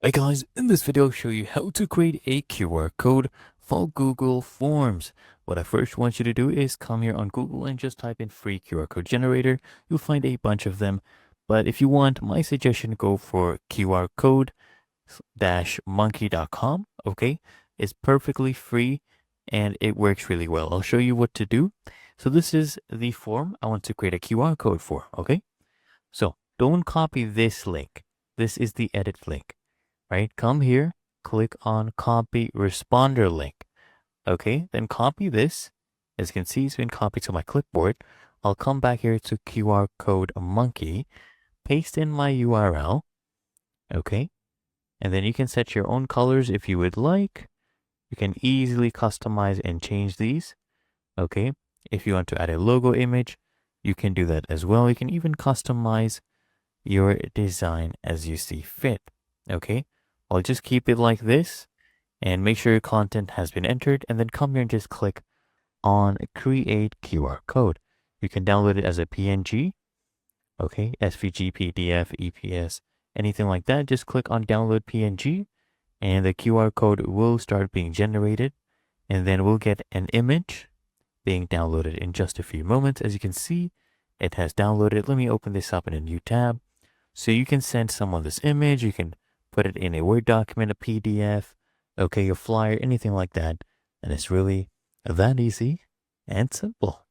Hey guys, in this video I'll show you how to create a QR code for Google Forms. What I first want you to do is come here on Google and just type in free QR code generator. You'll find a bunch of them. But if you want, my suggestion, go for QR code-monkey.com. Okay, it's perfectly free and it works really well. I'll show you what to do. So this is the form I want to create a QR code for. Okay, so don't copy this link. This is the edit link. Right? Come here, click on copy responder link. Okay, then copy this. As you can see, it's been copied to my clipboard. I'll come back here to QR code monkey, paste in my URL. Okay, and then you can set your own colors if you would like. You can easily customize and change these. Okay, if you want to add a logo image, you can do that as well. You can even customize your design as you see fit. Okay, I'll just keep it like this and make sure your content has been entered, and then come here and just click on create QR code. You can download it as a PNG, okay, SVG, PDF, EPS, anything like that. Just click on download PNG and the QR code will start being generated, and then we'll get an image being downloaded in just a few moments. As you can see, it has downloaded. Let me open this up in a new tab. So you can send someone this image. You can put it in a Word document, a PDF, okay, a flyer, anything like that. And it's really that easy and simple.